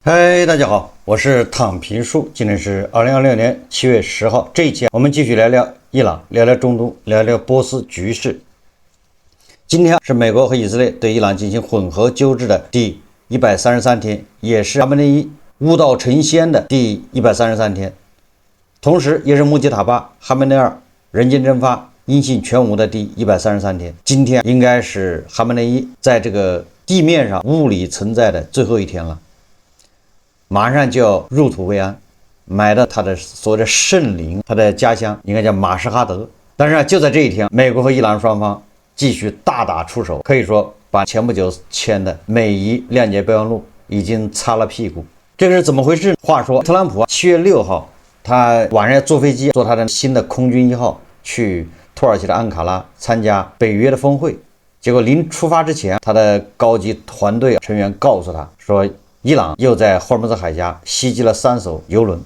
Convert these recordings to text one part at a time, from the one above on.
嗨，大家好，我是躺平叔，今天是2026年7月10号。這一期我們繼續聊聊伊朗，聊聊中東，聊聊波斯局勢。今天是美國和以色列對伊朗進行混合糾治的第133天，也是哈梅内伊悟道成仙的第133天，同時也是穆吉塔巴、哈梅内尔人间蒸發、音信全无的第133天。今天應該是哈梅内伊在這個地面上物理存在的最後一天了。馬上就要入土為安，埋到他的所謂的聖靈，他的家鄉應該叫馬什哈德。但是就在這一天，美國和伊朗雙方繼續大打出手，可以說把前不久簽的美伊諒解備忘錄已經擦了屁股。這個是怎麼回事？話說特朗普7月6號，他晚上坐飛機，坐他的新的空軍1號去土耳其的安卡拉參加北約的峰會。結果臨出發之前，他的高級團隊成員告訴他說，伊朗又在霍爾木茲海峽襲擊了3艘油輪。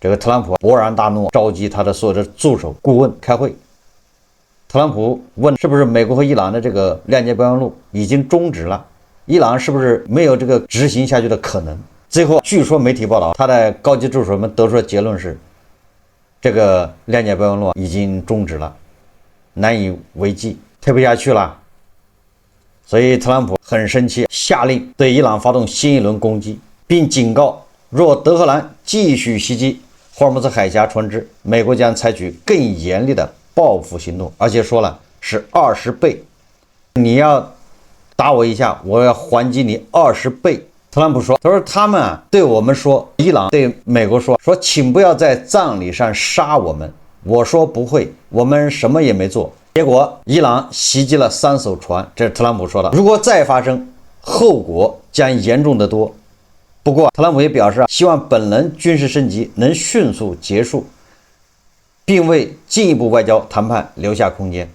這個特朗普勃然大怒，召集他的所有的助手顧問開會。特朗普問，是不是美國和伊朗的這個諒解備忘錄已經終止了？伊朗是不是沒有這個執行下去的可能？最後據說媒體報道，他的高級助手們得出的結論是，這個諒解備忘錄已經終止了，難以為繼，推不下去了。所以特朗普很生氣，下令對伊朗發動新一輪攻擊，並警告，若德黑蘭繼續襲擊霍爾木茲海峽船只，美國將採取更嚴厲的報復行動，而且說了是20倍，你要打我一下，我要還擊你20倍。特朗普說，他說他們對我們說，伊朗對美國說請不要在葬禮上殺我們。我說不會，我們什麼也沒做。結果伊朗襲擊了3艘船，這是特朗普說的。如果再發生，後果將嚴重得多。不過特朗普也表示，希望本輪軍事升級能迅速結束，並為進一步外交談判留下空間。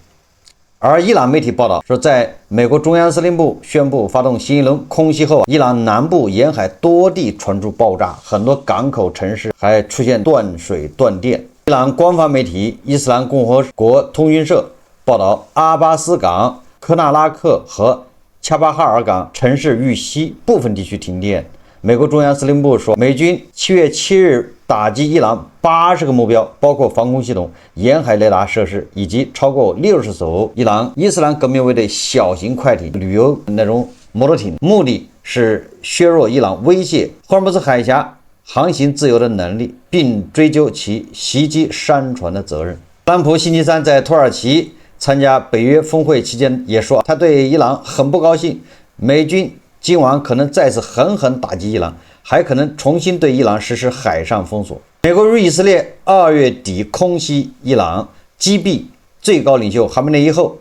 而伊朗媒體報道說，在美國中央司令部宣布發動新一輪空襲後，伊朗南部沿海多地傳出爆炸，很多港口城市還出現斷水斷電。伊朗官方媒體伊斯蘭共和國通讯社報道，阿巴斯港、科纳拉克和恰巴哈爾港城市遇襲，部分地区停電。美國中央司令部說，美軍7月7日打擊伊朗80個目標，包括防空系統、沿海雷達設施以及超過60艘伊斯蘭革命衛隊小型快艇、旅遊那種摩托艇，目的是削弱伊朗威脅霍爾木茲海峽航行自由的能力，並追究其襲擊商船的責任。特朗普星期三在土耳其參加北約峰會期間也說，他對伊朗很不高興，美軍今晚可能再次狠狠打擊伊朗，還可能重新對伊朗實施海上封鎖。美國與以色列2月底空襲伊朗，擊斃最高領袖哈梅內伊後，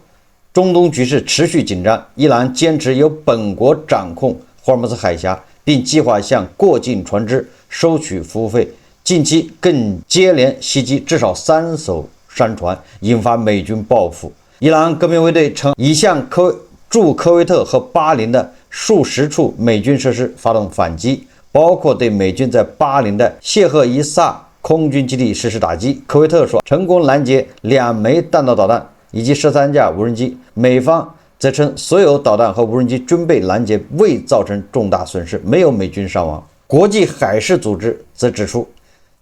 中東局勢持續緊張。伊朗堅持由本國掌控霍爾木茲海峽，並計劃向過境船只收取服務費。近期更接連襲擊至少3艘商船，引發美軍報復。伊朗革命衛隊稱已向駐科威特和巴林的數十處美軍設施發動反擊，包括對美軍在巴林的謝赫伊薩空軍基地實施打擊。科威特說成功攔截2枚彈道導彈以及13架無人機，美方則稱所有導彈和無人機均被攔截，未造成重大損失，沒有美軍傷亡。國際海事組織則指出，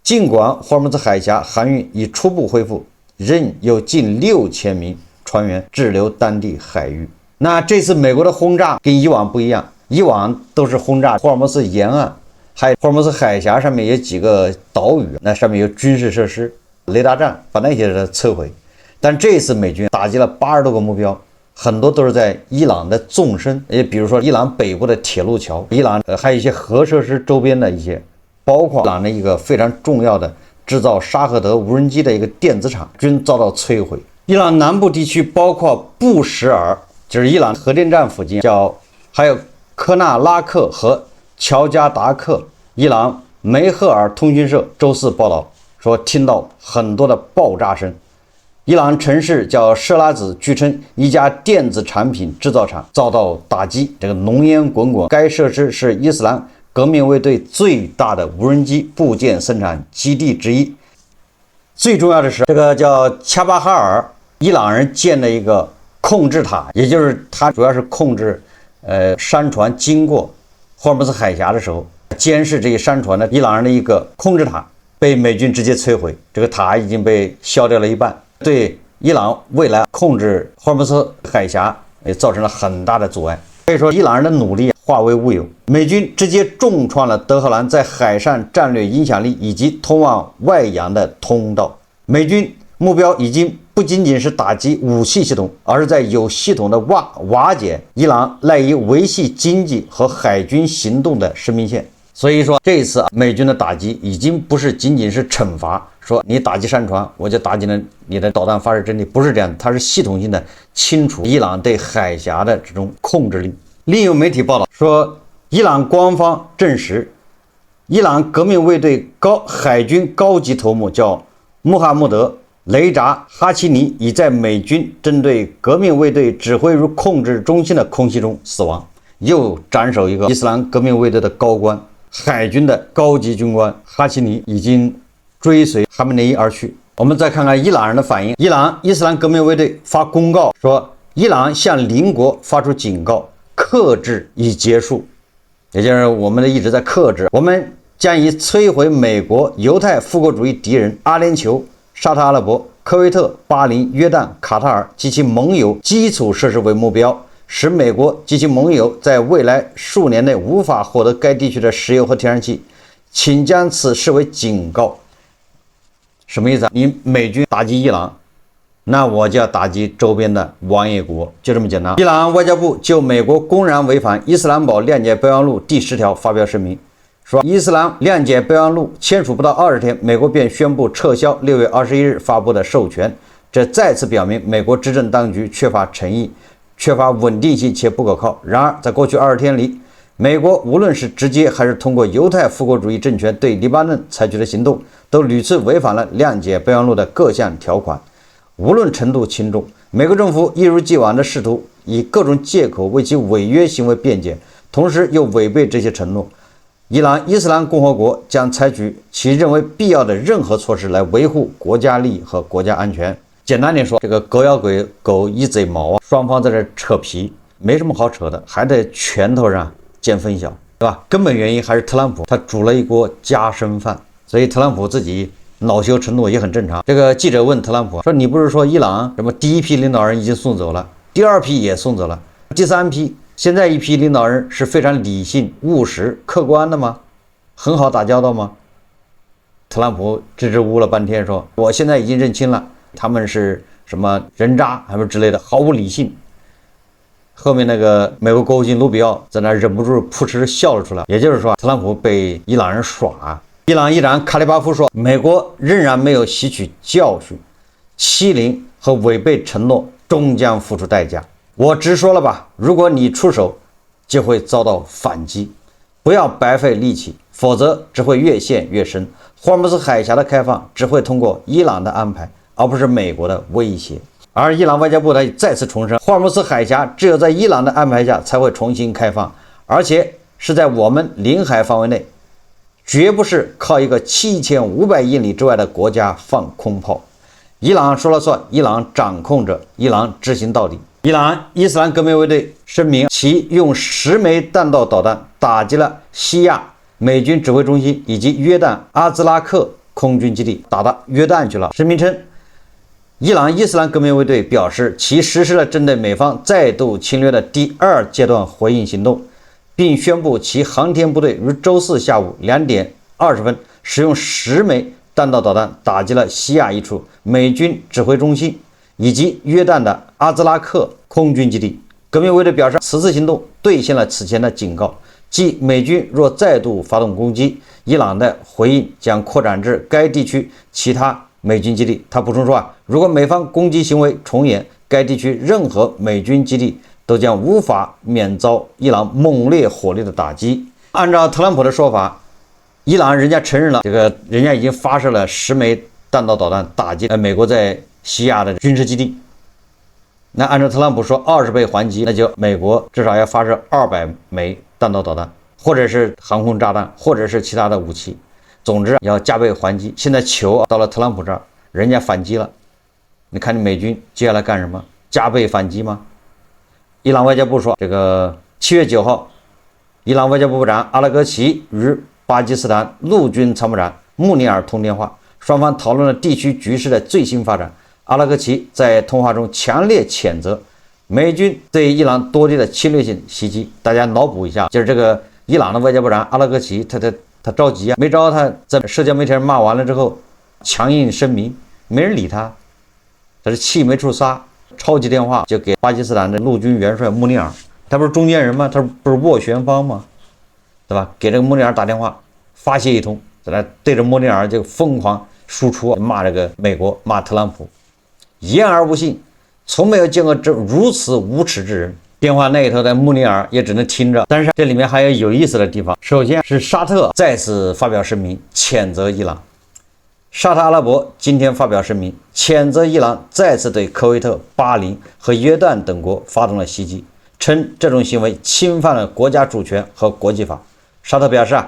儘管霍爾木茲海峽航運已初步恢復，仍有近6000名船員滯留當地海域。那這次美國的轟炸跟以往不一樣，以往都是轟炸霍爾木茲沿岸，還有霍爾木茲海峽上面有幾個島嶼，那上面有軍事設施、雷達站，把那些摧毀。但這次美軍打擊了80多個目標，很多都是在伊朗的縱深，也比如說伊朗北部的鐵路橋，伊朗還有一些核設施周邊的一些，包括伊朗的一個非常重要的制造沙赫德無人機的一個電子廠均遭到摧毀。伊朗南部地區包括布什尔，就是伊朗核電站附近，還有科纳拉克和喬加达克。伊朗梅赫尔通讯社周四報道說，聽到很多的爆炸聲。伊朗城市叫舍拉子，據稱一家電子產品制造廠遭到打擊，這個濃煙滾滾。該設施是伊斯蘭革命衛隊最大的無人機部件生產基地之一。最重要的是，這個叫恰巴哈爾，伊朗人建了一個控制塔，也就是它主要是控制商船經過霍爾木茲海峽的時候，監視這些商船的伊朗人的一個控制塔被美軍直接摧毀，這個塔已經被削掉了一半，对伊朗未來控制霍爾木茲海峽也造成了很大的阻礙。可以說，伊朗人的努力化為烏有。美軍直接重创了德黑蘭在海上戰略影響力以及通往外洋的通道。美軍目標已經不僅僅是打擊武器系統，而是在有系統的瓦解伊朗賴以維繫經濟和海軍行動的生命線。所以說，這一次美軍的打擊已經不是僅僅是懲罰，說你打擊商船，我就打擊了你的导彈發射阵地，不是这樣的，它是系統性的清除伊朗对海峽的這種控制力。另有媒體報道說，伊朗官方證實，伊朗革命衛隊海軍高級頭目叫穆罕默德·雷扎·哈奇尼已在美軍針對革命衛隊指揮與控制中心的空襲中死亡。又斬首一個伊斯蘭革命衛隊的高官，海軍的高級軍官哈奇尼已經追隨哈梅內伊而去。我們再看看伊朗人的反應，伊朗伊斯蘭革命衛隊發公告說，伊朗向鄰國發出警告，克制已結束，也就是我們的一直在克制，我們將以摧毀美國猶太復國主義敵人阿聯酋、沙特阿拉伯、科威特、巴林、約旦、卡塔爾及其盟友基礎設施為目標，使美國及其盟友在未來數年內無法獲得該地區的石油和天然氣，請將此視為警告。什麼意思啊？你美軍打擊伊朗，那我就要打擊周邊的王爺國，就這麼簡單。伊朗外交部就美國公然違反伊斯蘭堡諒解備忘錄第10條發表聲明，說伊斯蘭諒解備忘錄簽署不到20天，美國便宣布撤銷6月21日發布的授權，這再次表明美國執政當局缺乏誠意、缺乏穩定性且不可靠。然而，在過去20天裡，美國無論是直接還是通過猶太復國主義政權對黎巴嫩採取的行動，都屢次違反了諒解備忘錄的各項條款。無論程度輕重，美國政府一如既往地試圖以各種借口為其違約行為辯解，同時又違背這些承諾。伊朗伊斯蘭共和國將採取其認為必要的任何措施來維護國家利益和國家安全。簡單點說，這個狗咬狗一嘴毛啊，雙方在這扯皮，沒什麼好扯的，還得拳頭上見分曉，對吧？根本原因還是特朗普他煮了一鍋夾生飯，所以特朗普自己惱羞成怒也很正常。這個記者問特朗普說：“你不是說伊朗什麼第一批領導人已經送走了，第2批也送走了，第3批現在一批領導人是非常理性、務實、客觀的嗎？很好打交道嗎？”特朗普支支吾吾了半天說：“我現在已經認清了，他們是什麼人渣還是之類的，毫無理性。”後面那個美國國務卿盧比奧在那忍不住噗嗤笑了出來，也就是說，特朗普被伊朗人耍啊。伊朗議長卡利巴夫說，美國仍然沒有吸取教訓，欺凌和違背承諾終將付出代價。我直說了吧，如果你出手，就會遭到反擊，不要白費力氣，否則只會越陷越深。霍爾木茲海峽的開放只會通過伊朗的安排，而不是美國的威脅。而伊朗外交部他再次重申，霍爾木茲海峽只有在伊朗的安排下才會重新開放，而且是在我們領海範圍內，絕不是靠一個7500英里之外的國家放空炮。伊朗說了算，伊朗掌控着，伊朗執行到底。伊朗伊斯蘭革命衛隊聲明，其用10枚彈道導彈打擊了西亞美軍指揮中心以及約旦阿茲拉克空軍基地，打到約旦去了。声明稱，伊朗伊斯蘭革命衛隊表示，其實施了針對美方再度侵略的第2階段回應行動，並宣布其航天部隊於周4下午2點20分使用10枚彈道導彈打擊了西亞一處美軍指揮中心以及約旦的阿茲拉克空軍基地。革命衛隊表示，此次行動兌現了此前的警告，即美軍若再度發動攻擊，伊朗的回應將擴展至該地區其他美軍基地。他補充說如果美方攻擊行為重演，該地區任何美軍基地都將無法免遭伊朗猛烈火力的打擊。按照特朗普的說法，伊朗人家承認了，人家已經發射了10枚彈道導彈打擊美國在西亞的軍事基地。那按照特朗普說20倍還擊，那就美國至少要發射200枚彈道導彈，或者是航空炸彈，或者是其他的武器。總之要加倍還擊。现在球到了特朗普這兒，人家反擊了，你看你美軍接下來幹什麼？加倍反擊嗎？伊朗外交部說，7月9號，伊朗外交部部長阿拉格齐於巴基斯坦陸軍參謀長穆尼爾通電話，雙方討論了地區局勢的最新發展。阿拉格齊在通話中強烈譴責美軍對伊朗多地的侵略性襲擊。大家腦補一下，就是這個伊朗的外交部長阿拉格齊，他着急啊，沒招他在社交媒體上罵完了之後，強硬聲明，沒人理他，他是氣沒處撒，超級電話就給巴基斯坦的陸軍元帥穆尼爾，他不是中間人嗎？他不是斡旋方嗎？對吧？給這個穆尼爾打電話發洩一通，在那對着穆尼爾就瘋狂輸出，罵這個美國，罵特朗普，言而無信，從沒有見過這如此無恥之人。電話那一頭的穆尼爾也只能聽着，但是這裡面還有意思的地方。首先是沙特再次發表聲明譴責伊朗，沙特阿拉伯今天發表声明譴責伊朗再次對科威特、巴林和約旦等國發動了襲擊，稱這種行為侵犯了國家主權和國際法。沙特表示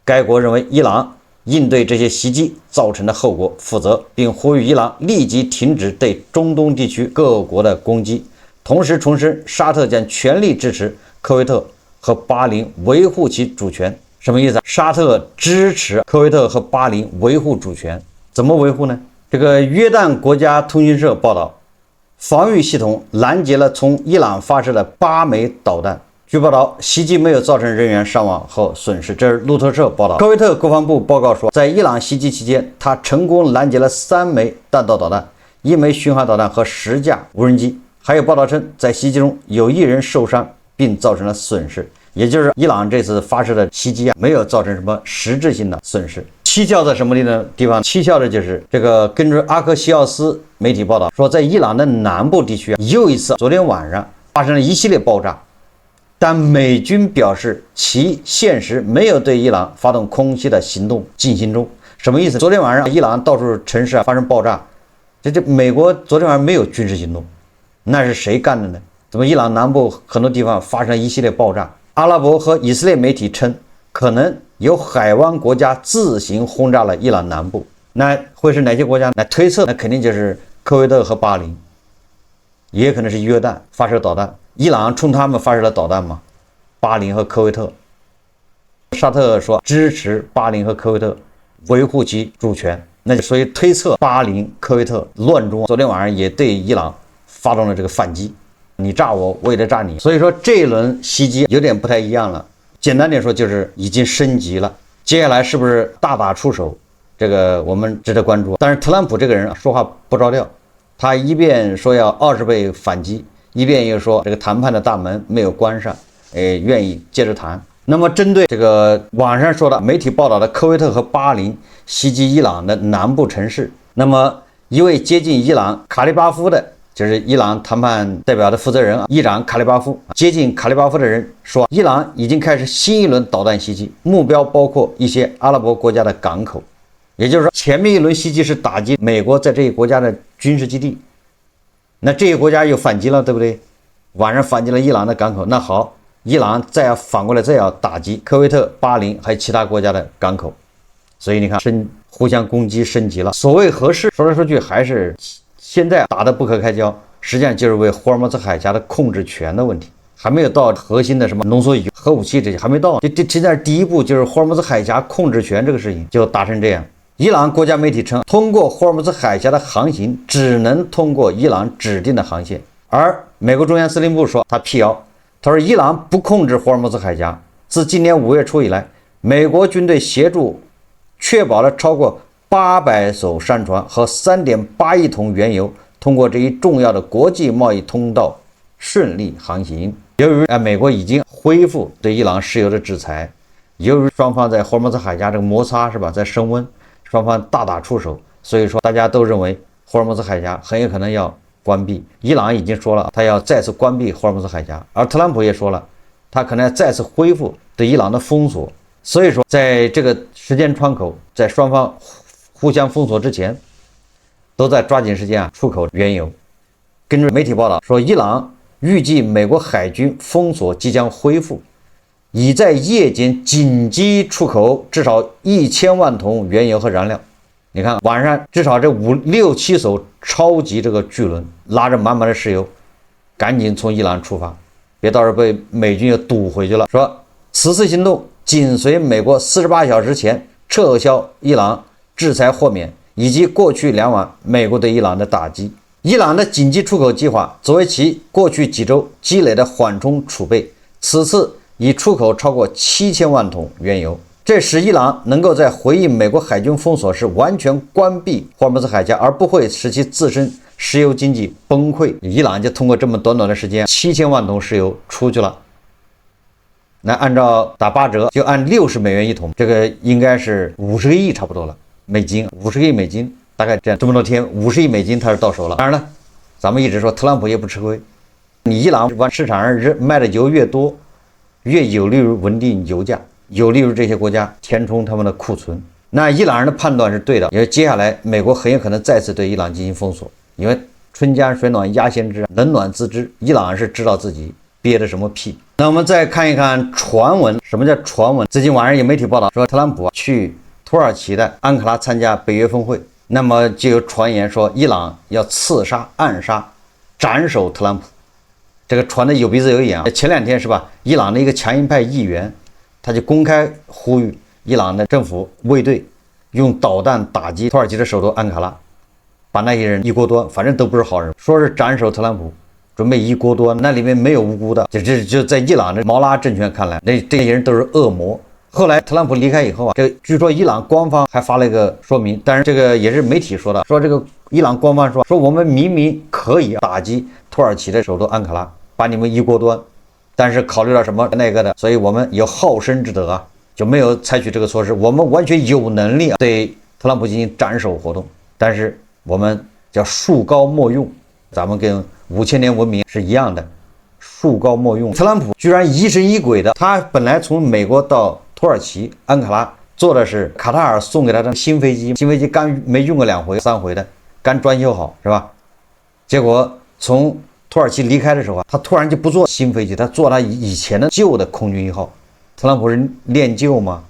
該國認為伊朗應對這些襲擊造成的後果負責，並呼籲伊朗立即停止對中東地區各國的攻擊。同時重申，沙特將全力支持科威特和巴林維護其主權。什麼意思？沙特支持科威特和巴林維護主權，怎麼維護呢？這個約旦國家通訊社報道，防禦系統攔截了從伊朗發射的8枚導彈。據報道，襲擊沒有造成人員傷亡和損失。這是路透社報道。科威特國防部報告說，在伊朗襲擊期間，他成功攔截了3枚彈道導彈、1枚巡航導彈和10架無人機。還有報道稱，在襲擊中有1人受傷並造成了損失，也就是伊朗這次發射的襲擊沒有造成什麼實質性的損失。蹊蹺在什麼地方？蹊蹺的就是這個，根據阿克西奧斯媒體報道說，在伊朗的南部地區又一次昨天晚上發生了一系列爆炸，但美軍表示其現時沒有對伊朗發動空襲的行動進行中。什麼意思？昨天晚上伊朗到處城市發生爆炸，這美國昨天晚上沒有軍事行動。那是誰幹的呢？怎麼伊朗南部很多地方發生了一系列爆炸？阿拉伯和以色列媒体稱，可能有海灣國家自行轟炸了伊朗南部。那會是哪些國家？那推測，那肯定就是科威特和巴林，也可能是約旦發射導彈。伊朗衝他們發射了導彈嗎？巴林和科威特，沙特說支持巴林和科威特維護其主權，那就所以推測巴林、科威特亂中昨天晚上也對伊朗發動了這個反擊，你炸我，我也得炸你。所以說這一輪襲擊有點不太一樣了。簡單點說，就是已經升級了。接下來是不是大打出手？這個我們值得關注。但是特朗普這個人說話不着調，他一邊說要20倍反擊，一邊又說這個談判的大門沒有關上，願意接着談。那麼針對這個網上說的媒體報道的科威特和巴林襲擊伊朗的南部城市，那麼一位接近伊朗卡利巴夫的，就是伊朗談判代表的負責人議長卡利巴夫，接近卡利巴夫的人說，伊朗已經開始新一輪導彈襲擊，目標包括一些阿拉伯國家的港口。也就是說，前面一輪襲擊是打擊美國在這些國家的軍事基地，那這些國家又反擊了，對不对？晚上反擊了伊朗的港口，那好，伊朗反過来再要打擊科威特、巴林還有其他國家的港口，所以你看互相攻擊升級了。所謂核试，說來說去還是現在打得不可開交，實際上就是為霍爾木茲海峽的控制權的問題，還沒有到核心的什麼濃縮鈾、核武器這些還沒到。這現在第一步就是霍爾木茲海峽控制權這個事情就達成這樣。伊朗國家媒體稱，通過霍爾木茲海峽的航行只能通過伊朗指定的航線，而美國中央司令部說他闢謠，他說伊朗不控制霍爾木茲海峽。自今年5月初以來，美國軍隊協助確保了超過800艘商船和3.8億桶原油通過這一重要的國際貿易通道順利航行。由於美國已經恢復对伊朗石油的制裁，由于双方在霍尔木茲海峡这個摩擦是吧，在升溫，雙方大打出手，所以說大家都認為霍爾木茲海峽很有可能要關閉。伊朗已經說了，他要再次關閉霍爾木茲海峽，而特朗普也說了，他可能要再次恢復對伊朗的封鎖。所以說，在這個時間窗口，在雙方互相封鎖之前，都在抓緊時間出口原油。根據媒體報道說，伊朗預計美國海軍封鎖即將恢復，已在夜間緊急出口至少1000萬桶原油和燃料。你看，晚上至少這5、6、7艘超級這個巨輪拉着滿滿的石油，趕緊從伊朗出發，別到時候被美軍又堵回去了。說此次行動緊隨美國48小時前撤銷伊朗制裁豁免，以及过去2晚美國對伊朗的打擊。伊朗的緊急出口計劃作為其過去幾週積累的緩衝儲備，此次已出口超過7000萬桶原油，這使伊朗能夠在回應美國海軍封鎖時完全關閉霍爾木茲海峽，而不會使其自身石油經濟崩潰。伊朗就通過這麼短短的時間，7000萬桶石油出去了。那按照打8折，就按60美元一桶，這個應該是50個億差不多了，美金，50個億美金，大概這麼多天，50億美金它是到手了。當然了，咱們一直說特朗普也不吃虧，你伊朗往市場上賣的油越多，越有利於穩定油價，有利於這些國家填充他們的庫存。那伊朗人的判斷是對的，因為接下來美國很有可能再次對伊朗進行封鎖，因為春江水暖鴨先知，冷暖自知，伊朗人是知道自己憋的什麼屁。那我們再看一看傳聞，什麼叫傳聞？最近晚上有媒體報道說，特朗普去土耳其的安卡拉參加北約峰會，那麼就有傳言說伊朗要刺殺、暗殺、斬首特朗普。這個傳的有鼻子有眼啊！前2天是吧？伊朗的一個強硬派議員，他就公開呼籲伊朗的政府衛隊用導彈打擊土耳其的首都安卡拉，把那些人一鍋端，反正都不是好人，說是斬首特朗普，準備一鍋端，那裡面沒有無辜的，就在伊朗的毛拉政權看來，這些人都是惡魔。後來特朗普離開以後啊，這個據說伊朗官方還發了一個說明，但是這個也是媒體說的，說這個伊朗官方說我們明明可以打擊土耳其的首都安卡拉，把你們一鍋端，但是考慮到什麼那個的，所以我們有好生之德啊，就沒有採取這個措施。我們完全有能力對特朗普進行斬首活動，但是我們叫樹高莫用，咱們跟5000年文明是一樣的，树高莫用。特朗普居然疑神疑鬼的，他本來從美國到土耳其安卡拉坐的是卡塔爾送給他的新飛機，新飞機剛沒用個2回3回的，剛裝修好是吧？結果從土耳其離開的時候啊，他突然就不坐新飛機，他坐他以前的舊的空軍1號。特朗普是戀舊嗎？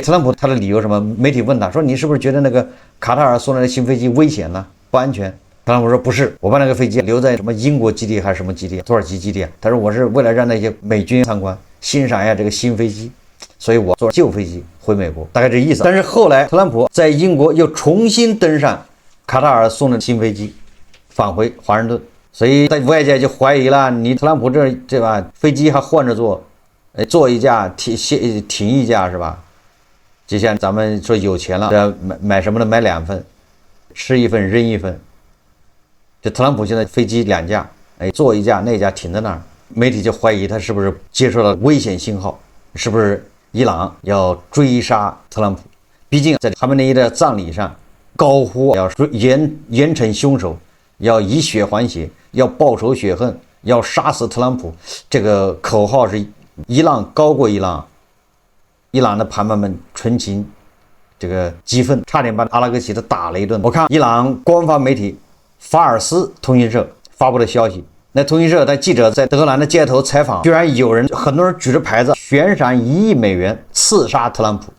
特朗普他的理由什麼？媒體問他說：“你是不是覺得那個卡塔爾送来的新飛機危險呢？不安全？”特朗普說：“不是，我把那個飛機留在什麼英國基地還是什麼基地？土耳其基地。他說我是為了讓那些美軍參觀欣賞一下這個新飛機，所以我坐舊飛機回美國，大概這意思。”但是後來特朗普在英國又重新登上卡塔爾送的新飛機，返回華盛頓，所以在外界就懷疑了，你特朗普这吧，飛機還換着坐，坐一架停一架是吧？就像咱們說有錢了，買什麼呢？買2份，吃1份扔1份。这特朗普現在飛機2架，坐一架那架停在那兒，媒體就懷疑他是不是接受了危險信號，是不是伊朗要追殺特朗普？畢竟在哈梅內伊的葬禮上高呼要嚴懲兇手，要以血還血，要報仇雪恨，要殺死特朗普，這個口號是一浪高過一浪。伊朗的盤盘們群情這個激憤，差點把阿拉格齊都打了一頓。我看伊朗官方媒體法爾斯通訊社發布的消息，那通訊社的記者在德黑蘭的街頭採訪，居然很多人舉着牌子悬賞1億美元刺殺特朗普。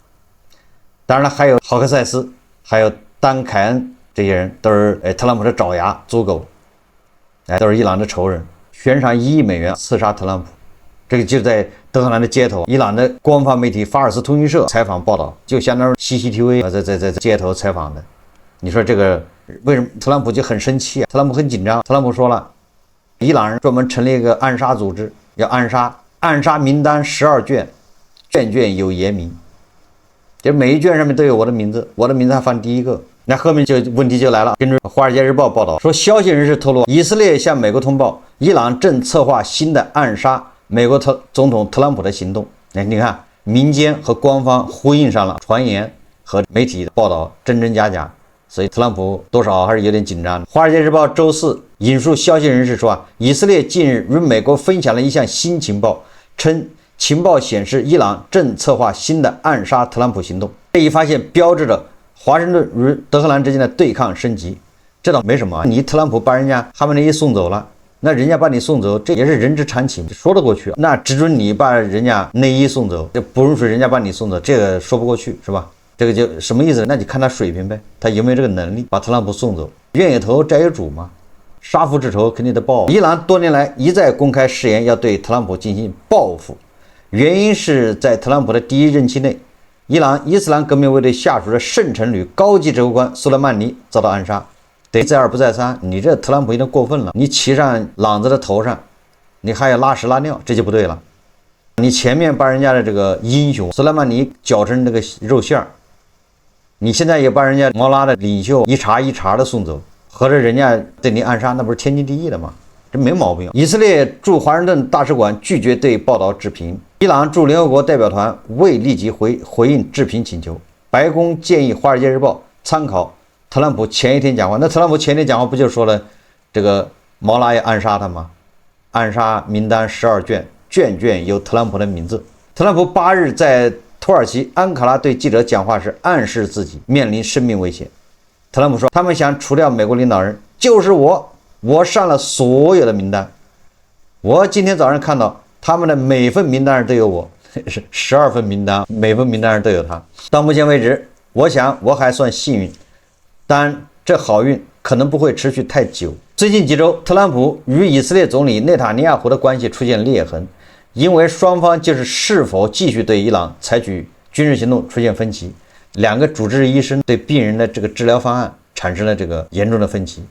當然了，還有豪克塞斯，還有丹凱恩，這些人都是特朗普的爪牙豬狗，都是伊朗的仇人，悬賞1億美元刺殺特朗普。這個就在德黑蘭的街頭，伊朗的官方媒體法爾斯通訊社採訪報道，就相當於 CCTV 在街頭採訪的。你說這個為什麼特朗普就很生氣啊？特朗普很緊張。特朗普說了，伊朗人專門成立一個暗殺組織，要暗殺名單12卷，卷卷有嚴明，就每一卷上面都有我的名字，我的名字還放第1個。那後面就問題就來了。根据《華爾街日報》報道說，消息人士透露，以色列向美國通報，伊朗正策劃新的暗殺美國總統特朗普的行動。你看，民間和官方呼應上了，傳言和媒體的報道真假，所以特朗普多少還是有點緊張。《華爾街日報》周4引述消息人士說，以色列近日与美國分享了一項新情報，稱情報顯示伊朗正策劃新的暗殺特朗普行動。這一發現標誌着華盛頓與德黑蘭之間的對抗升級。這倒沒什麼，你特朗普把人家哈梅內伊送走了，那人家把你送走，這也是人之常情，說得過去。那只准你把人家內伊送走，這不允許人家把你送走，這個說不過去，是吧？這個就什麼意思？那你看他水平唄，他有沒有這個能力把特朗普送走？冤有頭債有主嘛，殺父之仇肯定得報。伊朗多年來一再公開誓言要對特朗普進行報復，原因是在特朗普的第一任期内，伊朗伊斯蘭革命卫队下属的圣城旅高级指揮官苏莱曼尼遭到暗杀。得再而不再三，你这特朗普有点过分了，你骑上狼子的头上，你还要拉屎拉尿，这就不对了。你前面把人家的这个英雄苏莱曼尼绞成这个肉馅儿，你现在也把人家毛拉的领袖一茬一茬的送走，合着人家对你暗杀，那不是天经地义的吗？这没毛病。以色列驻华盛顿大使馆拒绝对报道置评，伊朗驻联合国代表团未立即回应置评请求。白宫建議《華爾街日報》參考特朗普前一天講話，那特朗普前一天講話不就說了這個毛拉要暗殺他嗎？暗殺名單12卷，卷卷有特朗普的名字。特朗普8日在土耳其安卡拉對記者講話時，暗示自己面臨生命危險。特朗普說，他們想除掉美國領導人，就是我上了所有的名單。我今天早上看到他們的每份名單上都有我，12份名單，每份名單上都有他。到目前為止，我想我還算幸運，但這好運可能不會持續太久。最近幾週，特朗普與以色列總理內塔尼亞胡的關係出現裂痕，因為雙方就是是否繼續對伊朗採取軍事行動出現分歧。兩個主治醫生對病人的這個治療方案產生了這個嚴重的分歧，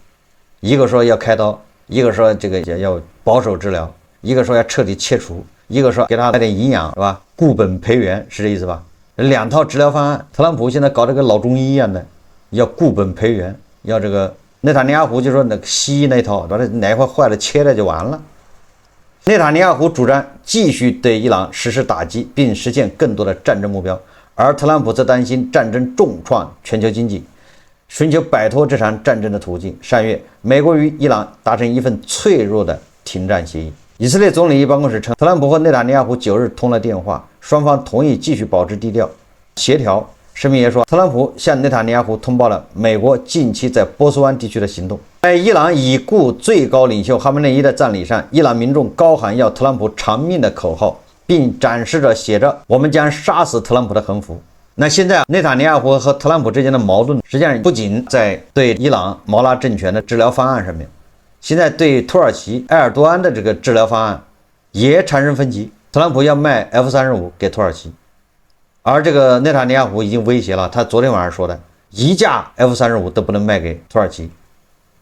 一個說要開刀，一個說這個要保守治療，一個說要徹底切除，一個說給他來點營養，是吧？固本培元是這意思吧？兩套治療方案，特朗普現在搞這個老中醫一樣的，要固本培元，要這個內塔尼亞胡就說那個西醫那一套，把這哪一塊壞了切了就完了。內塔尼亞胡主張繼續對伊朗實施打擊，並實現更多的戰爭目標。而特朗普則擔心戰爭重創全球經濟，尋求擺脫這場戰爭的途徑。上月，美國與伊朗達成一份脆弱的停戰協議。以色列總理辦公室稱，特朗普和內塔尼亞胡9日通了電話，雙方同意繼續保持低調協調。聲明也說，特朗普向內塔尼亞胡通報了美國近期在波斯灣地區的行動。在伊朗已故最高領袖哈梅內伊的葬禮上，伊朗民眾高喊要特朗普長命的口號，並展示着寫着我們將殺死特朗普的橫幅。那現在內塔尼亞胡和特朗普之間的矛盾實際上不僅在對伊朗毛拉政權的治療方案上面，現在對土耳其埃爾多安的這個治療方案也產生分歧。特朗普要賣 F-35給土耳其，而這個內塔尼亞胡已經威脅了，他昨天晚上說的一架 F-35都不能賣給土耳其，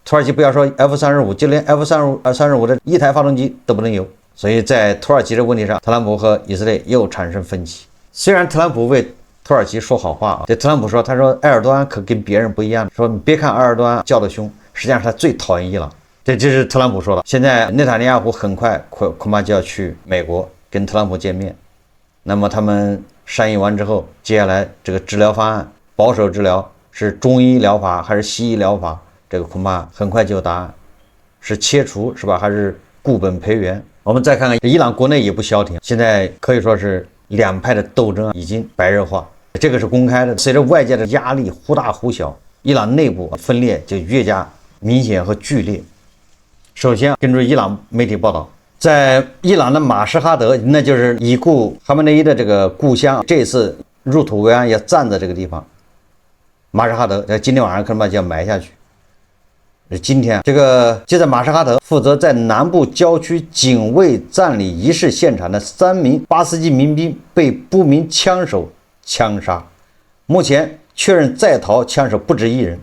土耳其不要說 F-35，就連 F-35的一台發動機都不能有。所以在土耳其的問題上，特朗普和以色列又產生分歧。雖然特朗普為土耳其說好話啊，對特朗普說，他說埃爾多安可跟別人不一樣，說你別看埃爾多安叫得兇，實際上他最討厭伊朗。這是特朗普說的。現在內塔尼亞胡很快恐怕就要去美國跟特朗普見面，那麼他們商議完之後，接下來這個治療方案，保守治療是中醫療法還是西醫療法，這個恐怕很快就有答案，是切除是吧，還是固本培元？我們再看看伊朗國內也不消停，現在可以說是兩派的鬥爭已經白熱化，這個是公開的。隨着外界的壓力忽大忽小，伊朗內部分裂就越加明顯和劇烈。首先，根據伊朗媒體報道，在伊朗的馬什哈德，那就是已故哈梅內伊的這個故鄉，這次入土為安要站在這個地方，馬什哈德，今天晚上恐怕就要埋下去。今天這個就在馬什哈德，負責在南部郊區警衛葬禮儀式現場的3名巴斯基民兵被不明槍手槍殺，目前確認在逃槍手不止1人，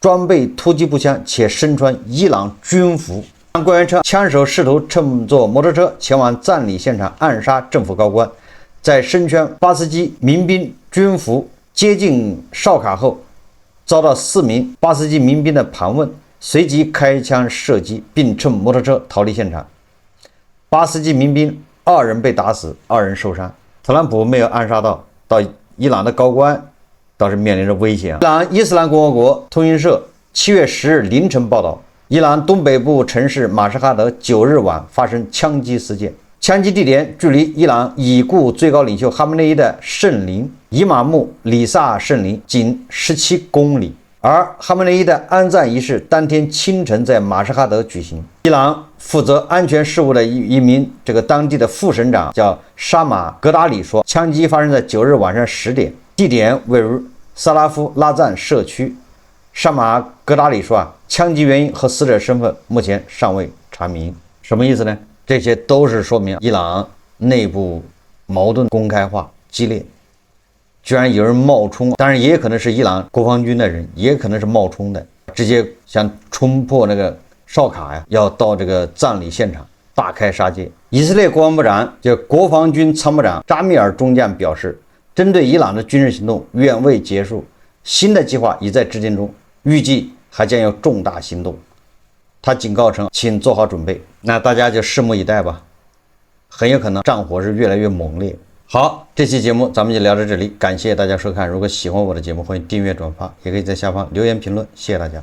裝備突擊步槍且身穿伊朗軍服。官員稱，槍手試圖乘坐摩托車前往葬禮現場暗殺政府高官，在身穿巴斯基民兵軍服接近哨卡後，遭到4名巴斯基民兵的盤問，隨即開槍射擊，並乘摩托車逃離現場。巴斯基民兵2人被打死，2人受傷。特朗普沒有暗殺到伊朗的高官，倒是面臨着危險。伊朗伊斯蘭共和國通訊社7月10日凌晨報道，伊朗東北部城市馬什哈德9日晚發生槍擊事件，槍擊地點距離伊朗已故最高領袖哈梅內伊的聖陵伊瑪目里薩聖陵僅17公里，而哈梅內伊的安葬儀式當天清晨在馬什哈德舉行。伊朗負責安全事務的一名當地的副省長叫沙馬格達里說，槍擊發生在9日晚上10點，地點位於薩拉夫拉贊社區。沙馬格達里說槍擊原因和死者身份目前尚未查明。什麼意思呢？這些都是說明伊朗內部矛盾公開化激烈，居然有人冒充，當然也可能是伊朗國防軍的人，也可能是冒充的，直接想冲破那個哨卡呀，要到这個葬禮現場大開殺戒。以色列国防部长就国防軍参谋長扎米尔中将表示，針對伊朗的軍事行動遠未結束，新的計劃已在制定中，預計還將有重大行動。他警告稱，請做好準備。那大家就拭目以待吧，很有可能戰火是越來越猛烈。好，這期節目咱們就聊到這裡，感謝大家收看。如果喜歡我的節目，歡迎訂閱轉發，也可以在下方留言評論，謝謝大家。